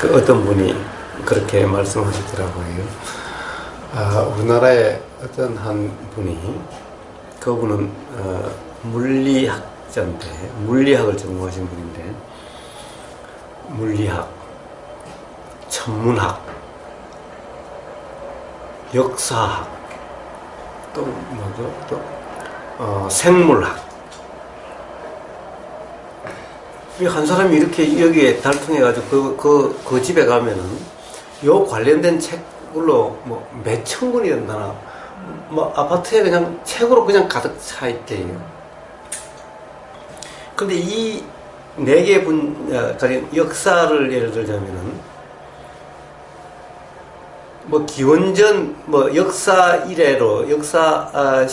그 어떤 분이 그렇게 말씀하시더라고요. 우리나라의 어떤 한 분이, 그분은 물리학자인데, 물리학을 전공하신 분인데, 물리학, 천문학, 역사학, 또 뭐죠? 또 생물학. 한 사람이 이렇게 여기에 달통해가지고 그 집에 가면은 요 관련된 책으로 뭐 몇천 권이 된다나, 뭐 아파트에 그냥 책으로 그냥 가득 차 있대요. 근데 이 네 개 분야, 역사를 예를 들자면은 뭐 기원전 뭐 역사 이래로 역사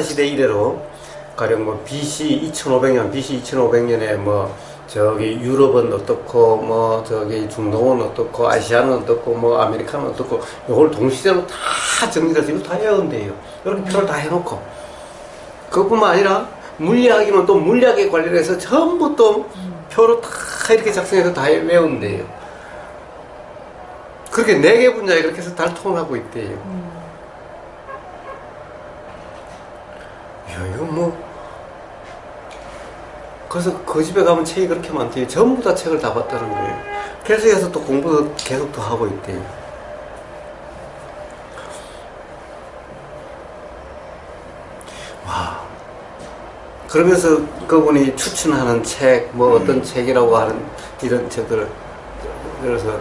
시대 이래로 가령 뭐 BC 2500년, BC 2500년에 뭐 저기 유럽은 어떻고, 뭐 저기 중동은 어떻고, 아시아는 어떻고, 뭐 아메리카는 어떻고, 요걸 동시대로 다 정리돼서 이거 다 외운대요. 이렇게 표를 다 해놓고. 그것뿐만 아니라 물리학이면 또 물리학에 관련해서 전부 또 표로 다 이렇게 작성해서 다 외운대요. 그렇게 네 개 분야에 그렇게 해서 달통을 하고 있대요. 야, 이거 뭐. 그래서 그 집에 가면 책이 그렇게 많대요. 전부 다 책을 다 봤다는 거예요. 그래서 여기서 또 공부도 계속 더 하고 있대요. 와. 그러면서 그분이 추천하는 책, 뭐 어떤 책이라고 하는 이런 책들을, 그래서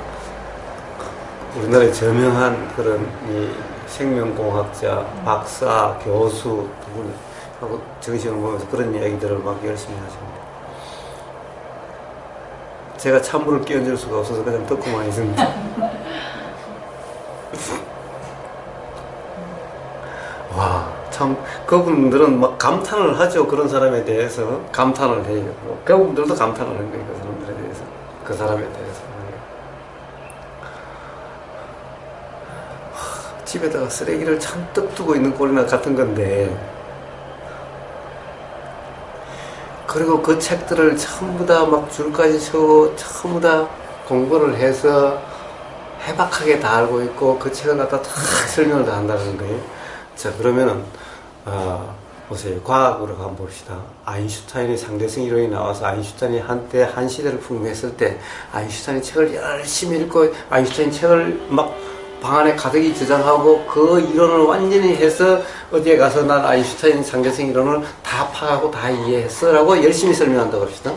우리나라의 저명한 그런 이 생명공학자, 박사, 교수 두 분하고 정신을 보면서 그런 이야기들을 막 열심히 하십니다. 제가 찬물을 끼얹을 수가 없어서 그냥 듣고만 있습니다. 와, 참 그분들은 막 감탄을 하죠. 그런 사람에 대해서 감탄을 해요. 그분들도 감탄을 하는 거예요. 그 사람들에 대해서, 그 사람에 대해서. 집에다가 쓰레기를 잔뜩 두고 있는 꼴이나 같은 건데, 그리고 그 책들을 전부 다 막 줄까지 서고 전부 다 공부를 해서 해박하게 다 알고 있고 그 책을 갖다 다 설명을 다 한다는 거예요. 자, 그러면은 보세요. 과학으로 한번 봅시다. 아인슈타인의 상대성 이론이 나와서 아인슈타인이 한때 한 시대를 풍미했을 때 아인슈타인이 책을 열심히 읽고 아인슈타인 책을 막 방 안에 가득히 저장하고 그 이론을 완전히 해서 어디에 가서 난 아인슈타인 상대성 이론을 다 파악하고 다 이해했어 라고 열심히 설명한다고 합시다.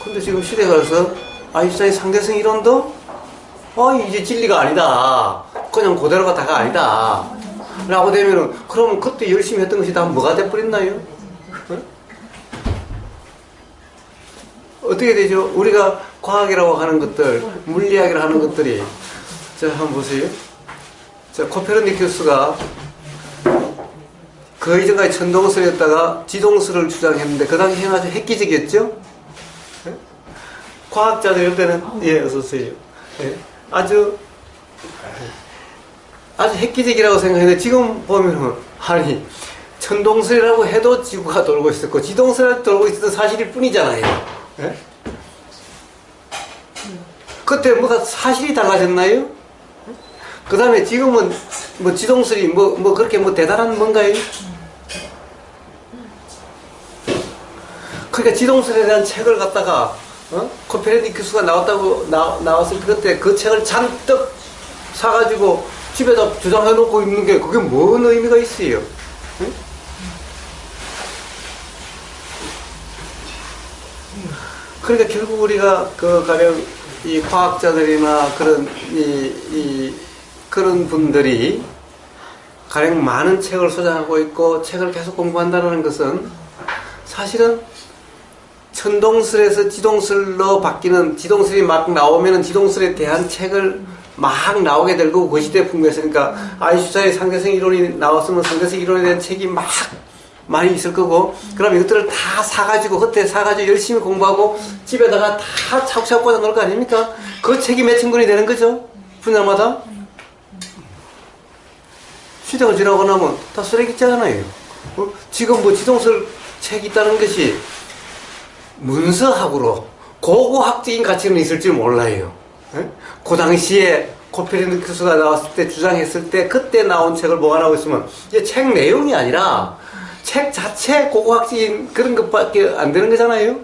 근데 지금 시대가 가서 아인슈타인 상대성 이론도 이제 진리가 아니다, 그냥 그대로가 다가 아니다 라고 되면은, 그럼 그때 열심히 했던 것이 다 뭐가 돼버렸나요? 어떻게 되죠? 우리가 과학이라고 하는 것들, 물리학이라고 하는 것들이, 자, 한번 보세요. 자, 코페르니쿠스가 그 이전까지 천동설이었다가 지동설을 주장했는데, 그 당시에는 아주 획기적이었죠? 과학자들 이럴 때는, 예, 어서오세요. 예, 아주 획기적이라고 생각했는데, 지금 보면은, 아니, 천동설이라고 해도 지구가 돌고 있었고, 지동설이 돌고 있었던 사실일 뿐이잖아요. 예? 그때 뭐가 사실이 달라졌나요? 그 다음에 지금은 뭐 지동설이 뭐 그렇게 뭐 대단한 뭔가요? 그러니까 지동설에 대한 책을 갖다가 코페르니쿠스가 나왔을 때 그때 그 책을 잔뜩 사가지고 집에다 주장해 놓고 있는 게 그게 뭔 의미가 있어요? 응? 그러니까 결국 우리가 가령 이 과학자들이나 그런 분들이 가령 많은 책을 소장하고 있고 책을 계속 공부한다는 것은 사실은 천동설에서 지동설로 바뀌는, 지동설이 막 나오면은 지동설에 대한 책을 막 나오게 될 거고, 그 시대에 풍부했으니까 아인슈타인의 상대성 이론이 나왔으면 상대성 이론에 대한 책이 막 많이 있을 거고, 그럼 이것들을 다 사가지고, 그때 사가지고 열심히 공부하고 집에다가 다 차곡차곡 꽂아 놓을 거 아닙니까? 그 책이 몇천 권이 되는 거죠, 분야마다. 시대가 지나고 나면 다 쓰레기잖아요. 지금 뭐 지동설 책이 있다는 것이 문서학으로 고고학적인 가치는 있을지 몰라요. 예? 그 당시에 코페르니쿠스가 나왔을 때 주장했을 때 그때 나온 책을 보관하고 있으면 이게 책 내용이 아니라 책 자체 고고학적인 그런 것밖에 안 되는 거잖아요.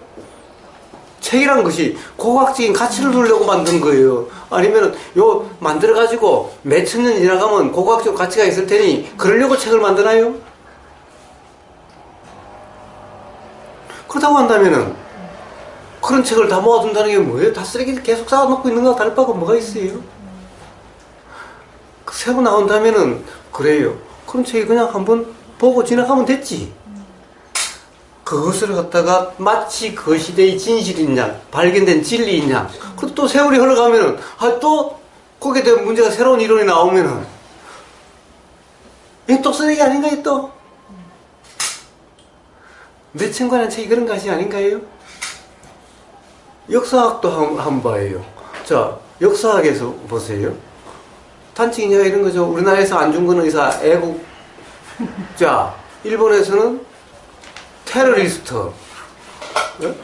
책이란 것이 고고학적인 가치를 두려고 만든 거예요. 아니면 요 만들어가지고 몇천 년 지나가면 고고학적 가치가 있을 테니 그러려고 책을 만드나요? 그렇다고 한다면은 그런 책을 다 모아둔다는 게 뭐예요? 다 쓰레기 계속 쌓아놓고 있는 거와 다를 바가 뭐가 있어요? 새로 나온다면은 그래요. 그런 책이 그냥 한번 보고 지나가면 됐지. 그것을 갖다가 마치 그 시대의 진실인 양, 발견된 진리인 양. 그것도 또 세월이 흘러가면은 또 거기에 대한 문제가 새로운 이론이 나오면은 이게 또 쓰레기 아닌가요 또? 몇천 권의 책이 그런 것이 아닌가요? 역사학도 한번 봐요. 자, 역사학에서 보세요. 단칭이냐 이런 거죠. 우리나라에서 안중근 의사 애국. 자, 일본에서는 테러리스트. 네?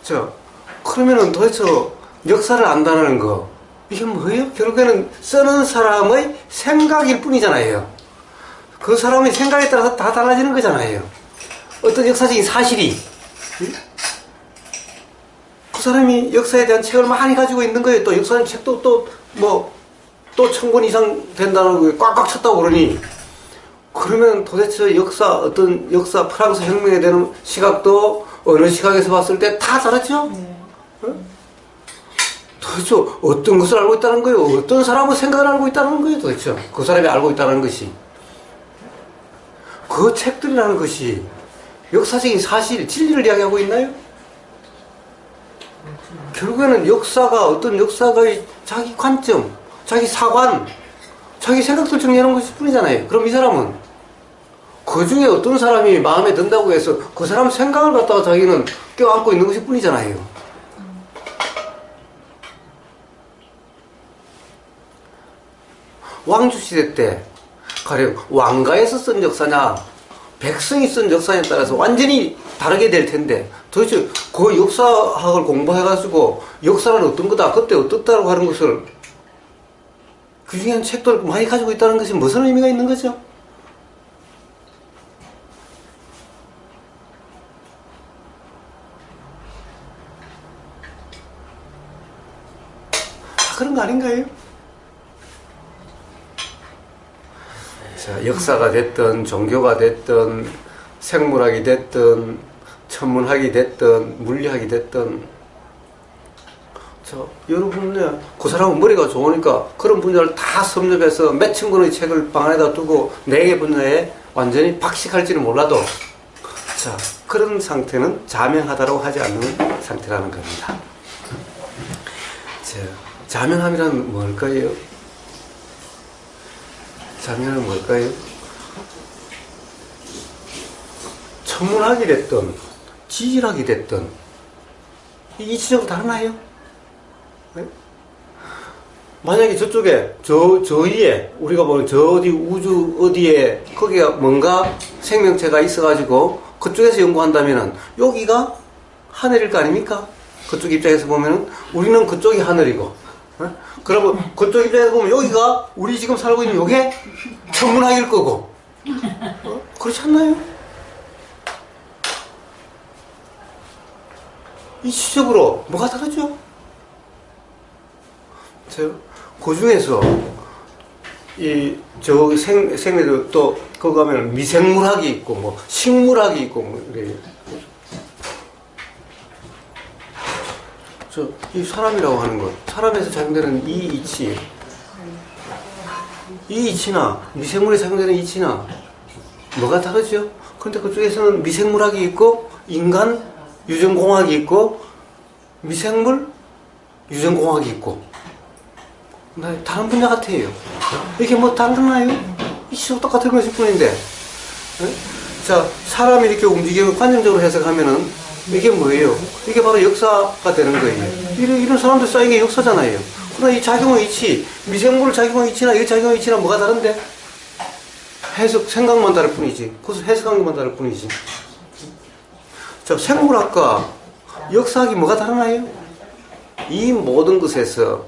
자, 그러면은 도대체 역사를 안다는 거 이게 뭐예요? 결국에는 쓰는 사람의 생각일 뿐이잖아요. 그 사람의 생각에 따라서 다 달라지는 거잖아요. 어떤 역사적인 사실이 그 사람이 역사에 대한 책을 많이 가지고 있는 거예요. 또 역사는 책도 또 1000권 이상 된다는 거에 꽉꽉 찼다고 그러니 그러면 도대체 어떤 역사 프랑스 혁명에 대한 시각도 어느 시각에서 봤을 때 다 다르죠? 도대체 어떤 것을 알고 있다는 거예요? 어떤 사람의 생각을 알고 있다는 거예요? 도대체 그 사람이 알고 있다는 것이 그 책들이라는 것이 역사적인 사실, 진리를 이야기하고 있나요? 결국에는 어떤 역사가의 자기 관점, 자기 사관, 자기 생각들 정리하는 것일 뿐이잖아요. 그럼 이 사람은 그 중에 어떤 사람이 마음에 든다고 해서 그 사람 생각을 갖다가 자기는 껴안고 있는 것일 뿐이잖아요. 왕조시대 때 가령 왕가에서 쓴 역사냐 백성이 쓴 역사에 따라서 완전히 다르게 될 텐데 도대체 그 역사학을 공부해가지고 역사는 어떤 거다 그때 어떻다고 하는 것을 그 중에 책도 많이 가지고 있다는 것이 무슨 의미가 있는 거죠? 그런 거 아닌가요? 자, 역사가 됐든 종교가 됐든 생물학이 됐든 천문학이 됐든 물리학이 됐든 여러분 그 사람은 머리가 좋으니까 그런 분야를 다 섭렵해서 몇천 권의 책을 방 안에다 두고 4개 분야에 완전히 박식할지는 몰라도 자, 그런 상태는 자명하다고 하지 않는 상태라는 겁니다. 자, 자명함이란 뭘까요? 자명은 뭘까요? 천문학이 됐든 지질학이 됐든 이치적으로 다르나요? 네? 만약에 저쪽에 저 위에 우리가 보는 저 어디 우주 어디에 거기가 뭔가 생명체가 있어가지고 그쪽에서 연구한다면은 여기가 하늘일 거 아닙니까? 그쪽 입장에서 보면은 우리는 그쪽이 하늘이고 그러면 그쪽 입장에서 보면 여기가 우리 지금 살고 있는 요게 천문학일 거고 그렇지 않나요? 이치적으로 뭐가 다르죠? 그 중에서 저기 생명들 또 거기 가면 미생물학이 있고 뭐 식물학이 있고 뭐 그래요. 이 사람이라고 하는 것, 사람에서 작용되는 이 이치나 미생물에 작용되는 이치나 뭐가 다르죠? 그런데 그쪽에서는 미생물학이 있고 인간 유전공학이 있고 미생물 유전공학이 있고 다른 분야 같아요. 이게 뭐 다르나요? 이치도 똑같은 것일 뿐인데 자, 사람이 이렇게 움직이고 관념적으로 해석하면은 이게 뭐예요? 이게 바로 역사가 되는 거예요. 이런 사람들 쌓인 게 역사잖아요. 그러나 이 작용의 이치, 미생물 작용의 이치나 이 작용의 이치나 뭐가 다른데? 생각만 다를 뿐이지. 그것을 해석한 것만 다를 뿐이지. 자, 생물학과 역사학이 뭐가 다르나요? 이 모든 것에서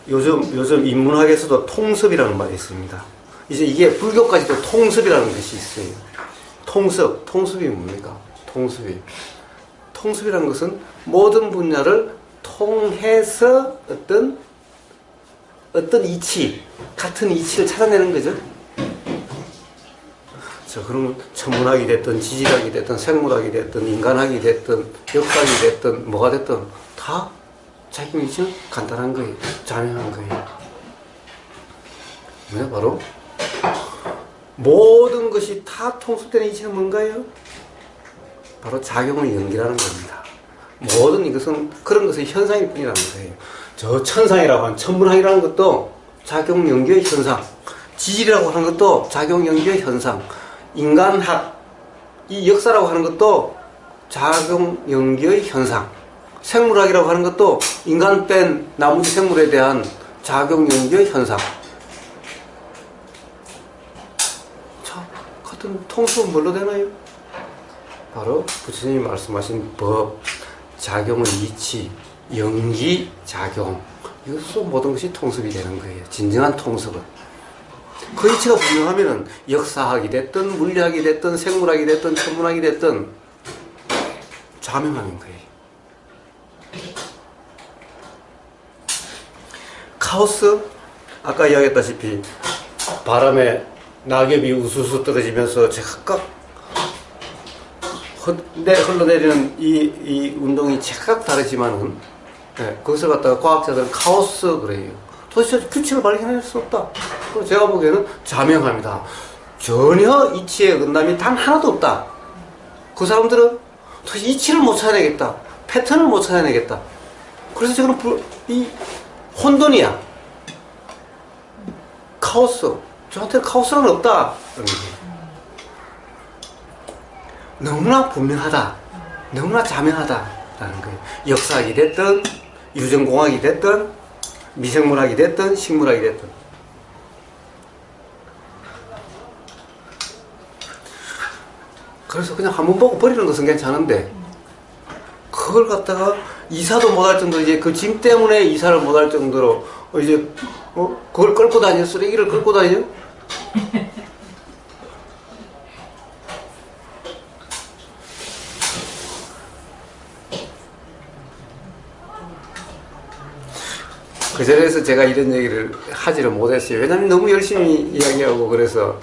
요즘 인문학에서도 통섭이라는 말이 있습니다. 이제 이게 불교까지도 통섭이라는 것이 있어요. 통섭이 뭡니까? 통섭이라는 것은 모든 분야를 통해서 어떤 이치, 같은 이치를 찾아내는 거죠. 그러면 천문학이 됐든 지질학이 됐든 생물학이 됐든 인간학이 됐든 역학이 됐든 뭐가 됐든 다 자기 이치는 간단한 거예요. 자명한 거예요. 왜? 바로 모든 것이 다 통습되는 이치는 뭔가요? 바로 작용을 연기라는 겁니다. 모든 이것은 그런 것의 현상일 뿐이라는 거예요. 저 천상이라고 하는 천문학이라는 것도 작용 연기의 현상, 지질이라고 하는 것도 작용 연기의 현상, 인간학, 이 역사라고 하는 것도 작용 연기의 현상, 생물학이라고 하는 것도 인간 뺀 나머지 생물에 대한 작용 연기의 현상. 자, 같은 통수는 뭘로 되나요? 바로 부처님이 말씀하신 법, 작용의 이치, 연기, 작용, 이것으로 모든 것이 통습이 되는 거예요. 진정한 통습은. 그 이치가 분명하면은 역사학이 됐든 물리학이 됐든 생물학이 됐든 천문학이 됐든 자명하는 거예요. 카오스, 아까 이야기했다시피 바람에 낙엽이 우수수 떨어지면서 제각각 흘러내리는 이 운동이 제각각 다르지만은, 그것을 갖다가 과학자들은 카오스 그래요. 도대체 규칙을 발견할 수 없다. 그래서 제가 보기에는 자명합니다. 전혀 이치의 응남이 단 하나도 없다. 그 사람들은 도대체 이치를 못 찾아내겠다. 패턴을 못 찾아내겠다. 그래서 저는 이 혼돈이야. 카오스. 저한테는 카오스는 없다. 너무나 분명하다. 너무나 자명하다라는 거예요. 역사학이 됐든 유전공학이 됐든 미생물학이 됐든 식물학이 됐든. 그래서 그냥 한번 보고 버리는 것은 괜찮은데 그걸 갖다가 이사도 못할 정도로, 이제 그 짐 때문에 이사를 못할 정도로 이제 그걸 끌고 다녀, 쓰레기를 끌고 다녀. 그 자리에서 제가 이런 얘기를 하지를 못했어요. 왜냐면 너무 열심히 이야기하고 그래서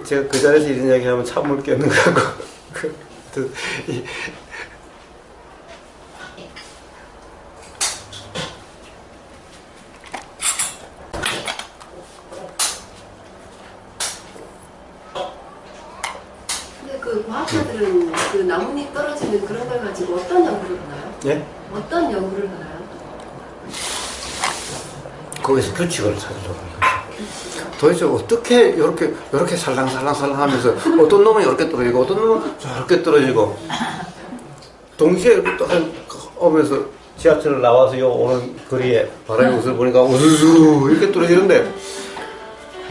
제가 그 자리에서 이런 이야기하면 참을 게 없는 거고. 근데 그 과학자들은 그 나뭇잎 떨어지는 그런 걸 가지고 어떤 연구를 하나요? 예? 어떤 연구를 하나요? 거기서 규칙을 찾으려고 하는 거죠. 도대체 어떻게 이렇게 살랑살랑 하면서 어떤 놈은 이렇게 떨어지고 어떤 놈은 저렇게 떨어지고 동시에 이렇게 또 오면서 지하철을 나와서 요 오는 거리에 바람이 웃을 보니까 우수수 이렇게 떨어지는데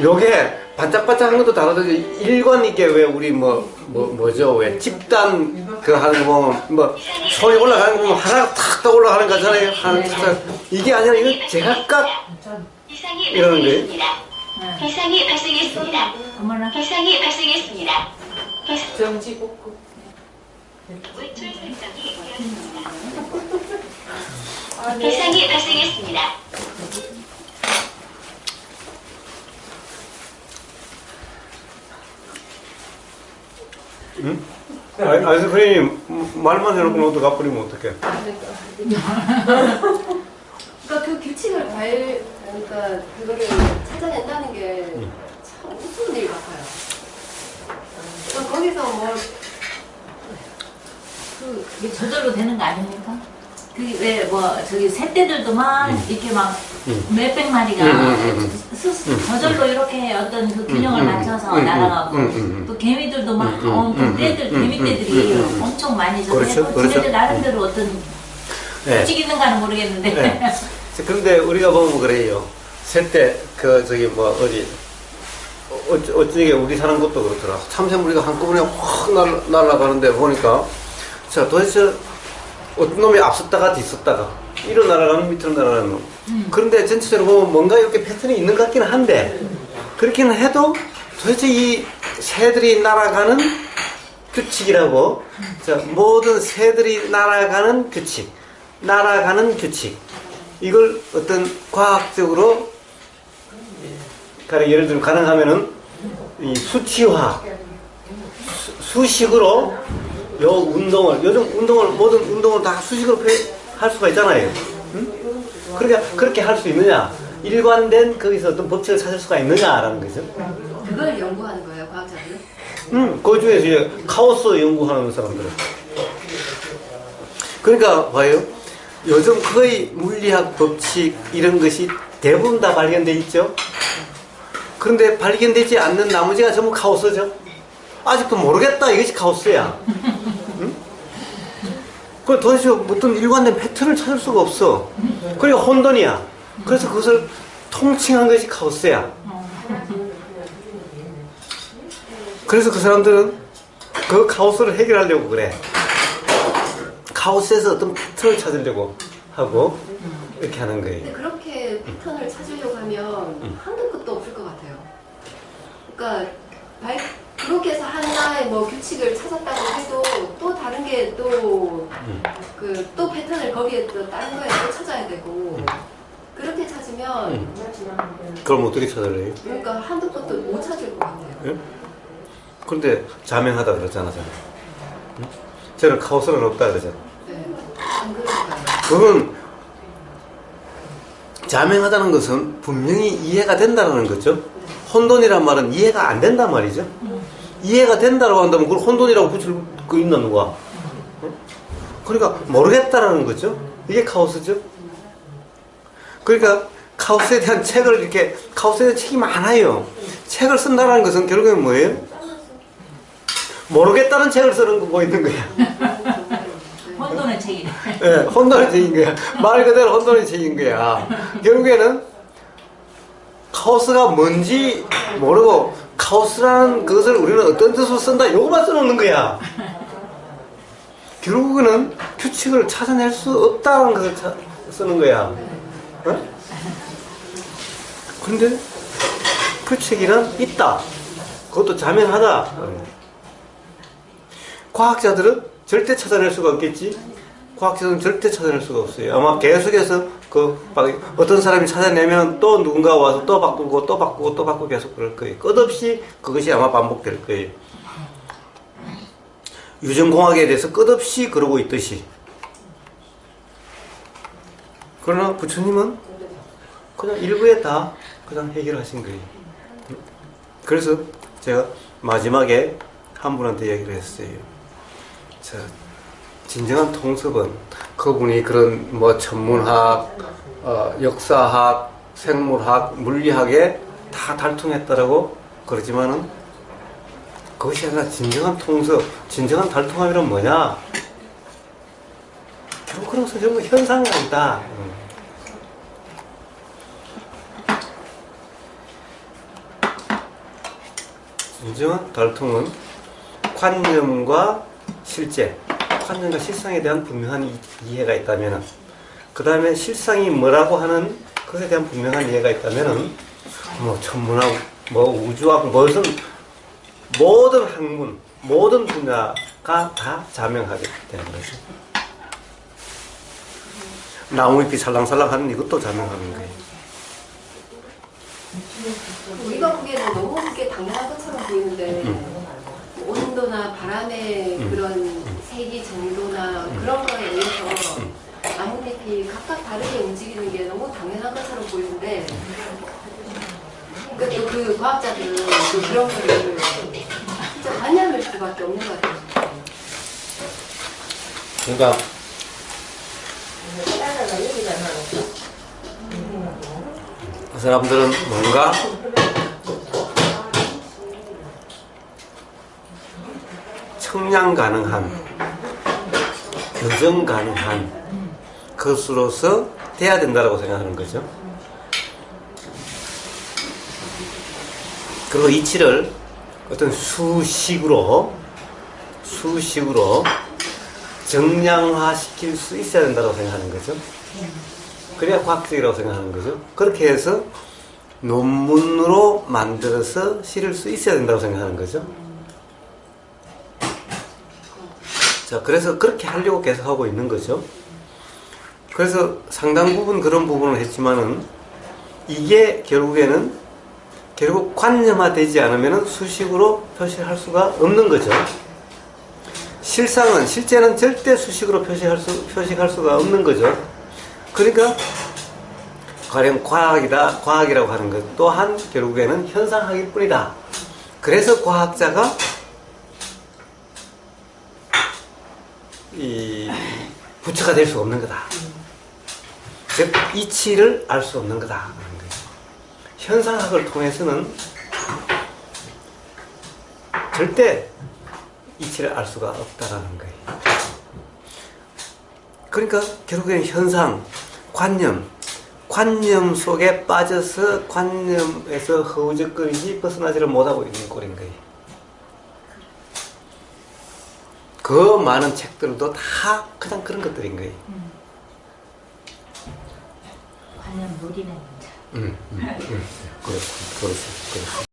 요게 반짝반짝한 것도 다르듯이 일관 있게 왜 우리 뭐죠? 왜 집단 그 하는 거 보면 뭐 손이 올라가는 거 보면 하나 탁 올라가는 거잖아요. 하나 탁. 이게 아니라 이거 제각각 이러는 거예요. 비상이 발생했습니다. 비상이 발생했습니다. 정지 복구. 외출 설정이 되었습니다. 비상이 발생했습니다. 응? 아이스크림 말만 해놓고 어떻게 가버리면 어떡해? 그러니까 그 규칙을 그러니까 그거를 찾아낸다는 게 참 무서운 일 같아요. 그러니까 거기서 그게 저절로 되는 거 아닙니까? 그게 왜 저기 새떼들도 막 이렇게 막 몇백 마리가 저절로 이렇게 어떤 그 균형을 맞춰서 날아가고 또 개미들도 막 개미떼들이 엄청 많이 그렇죠, 지네들 나름대로 어떤 규칙 있는가는 모르겠는데. 네. 그런데 우리가 보면 그래요. 새때 어쩌게 우리 사는 것도 그렇더라. 참새무리가 한꺼번에 확 날아가는데 보니까 자 도대체 어떤 놈이 앞섰다가 뒤섰다가 이로 날아가는 밑으로 날아가는 놈. 그런데 전체적으로 보면 뭔가 이렇게 패턴이 있는 것 같기는 한데 그렇기는 해도 도대체 이 새들이 날아가는 규칙이라고 자, 모든 새들이 날아가는 규칙 이걸 어떤 과학적으로 예를 들어 가능하면은 이 수치화 수식으로 요 운동을 요즘 운동을 모든 운동을 다 수식으로 할 수가 있잖아요. 응? 그러니까 그렇게 할 수 있느냐 일관된 거기서 어떤 법칙을 찾을 수가 있느냐라는 거죠. 그걸 연구하는 거예요, 과학자들은? 그 중에서 이제 카오스 연구하는 사람들은. 그러니까 봐요. 요즘 거의 물리학 법칙 이런 것이 대부분 다 발견돼 있죠. 그런데 발견되지 않는 나머지가 전부 카오스죠. 아직도 모르겠다 이것이 카오스야. 응? 그 도대체 어떤 일관된 패턴을 찾을 수가 없어. 그러니까 혼돈이야. 그래서 그것을 통칭한 것이 카오스야. 그래서 그 사람들은 그 카오스를 해결하려고 그래. 카오스에서 어떤 패턴을 찾으려고 하고 이렇게 하는 거예요. 근데 그렇게 패턴을 찾으려고 하면 한도 끝도 없을 것 같아요. 그러니까 그렇게 해서 하나의 뭐 규칙을 찾았다고 해도 또 다른 게 또 또 패턴을 거기에 또 다른 거에 또 찾아야 되고 그렇게 찾으면 그럼 어떻게 찾을래요? 그러니까 한도 끝도 못 찾을 것 같아요. 예? 그런데 자명하다 그러잖아, 저는. 응? 저는 카오스는 없다 그러잖아. 네, 안 그럴까요? 그건 자명하다는 것은 분명히 이해가 된다는 거죠. 혼돈이란 말은 이해가 안 된단 말이죠. 이해가 된다고 한다면 그걸 혼돈이라고 붙일 거 있나 누가? 응? 그러니까 모르겠다라는 거죠. 이게 카오스죠. 그러니까 카오스에 대한 책을 이렇게 카오스에 대한 책이 많아요. 책을 쓴다는 것은 결국엔 뭐예요? 모르겠다는 책을 쓰는 거고 있는 거야. 혼돈의 책이네. 네, 혼돈의 책인 거야. 말 그대로 혼돈의 책인 거야. 결국에는 카오스가 뭔지 모르고 카오스라는 것을 우리는 어떤 뜻으로 쓴다 요거만 써놓는 거야. 결국은 규칙을 찾아낼 수 없다는 것을 쓰는 거야. 어? 근데 규칙이란 있다. 그것도 자명하다. 과학자들은 절대 찾아낼 수가 없겠지. 과학자들은 절대 찾아낼 수가 없어요. 아마 계속해서 어떤 사람이 찾아내면 또 누군가 와서 또 바꾸고 또 바꾸고 또 바꾸고 계속 그럴 거예요. 끝없이 그것이 아마 반복될 거예요. 유전공학에 대해서 끝없이 그러고 있듯이. 그러나 부처님은 그냥 일부에 다 그냥 해결하신 거예요. 그래서 제가 마지막에 한 분한테 얘기를 했어요. 자, 진정한 통섭은 그분이 그런 뭐 천문학, 역사학, 생물학, 물리학에 다 달통했다라고 그러지만은 그것이 아니라 진정한 통섭, 진정한 달통함이란 뭐냐? 결국 그런 것은 전부 현상이다. 진정한 달통은 관념과 실제, 관념과 실상에 대한 분명한 이해가 있다면은, 그 다음에 실상이 뭐라고 하는 것에 대한 분명한 이해가 있다면은, 뭐 천문학, 뭐 우주학, 모든 학문, 모든 분야가 다 자명하게 되는 거죠. 나무잎이 살랑살랑 하는 이것도 자명하는 거예요. 우리가 보기에는 너무 그게 당연한 것처럼 보이는데 온도나 바람의 그런 세기 정도나 그런 거에 의해서 나뭇잎이 각각 다르게 움직이는 게 너무 당연한 것처럼 보이는데 그러니까 또 그 과학자들은 또 그런 거를 진짜 관념일 수밖에 없는 것 같아요. 그러니까 그 사람들은 뭔가 청량 가능한, 교정 가능한 것으로서 돼야 된다고 생각하는 거죠. 그리고 이치를 어떤 수식으로 정량화 시킬 수 있어야 된다고 생각하는 거죠. 그래야 과학적이라고 생각하는 거죠. 그렇게 해서 논문으로 만들어서 실을 수 있어야 된다고 생각하는 거죠. 자, 그래서 그렇게 하려고 계속 하고 있는 거죠. 그래서 상당 부분 그런 부분을 했지만은 이게 결국 관념화되지 않으면 수식으로 표시할 수가 없는 거죠. 실제는 절대 수식으로 표식할 수가 없는 거죠. 그러니까 가령 과학이라고 하는 것 또한 결국에는 현상학일 뿐이다. 그래서 과학자가 이 부처가 될 수 없는 거다. 즉 이치를 알 수 없는 거다. 현상학을 통해서는 절대 이치를 알 수가 없다라는 거예요. 그러니까 결국에는 현상, 관념 속에 빠져서 관념에서 허우적거리지 벗어나지를 못하고 있는 꼴인 거예요. 그 많은 책들도 다 그냥 그런 것들인 거예요. 관념 노리는 문제. 그렇습니다.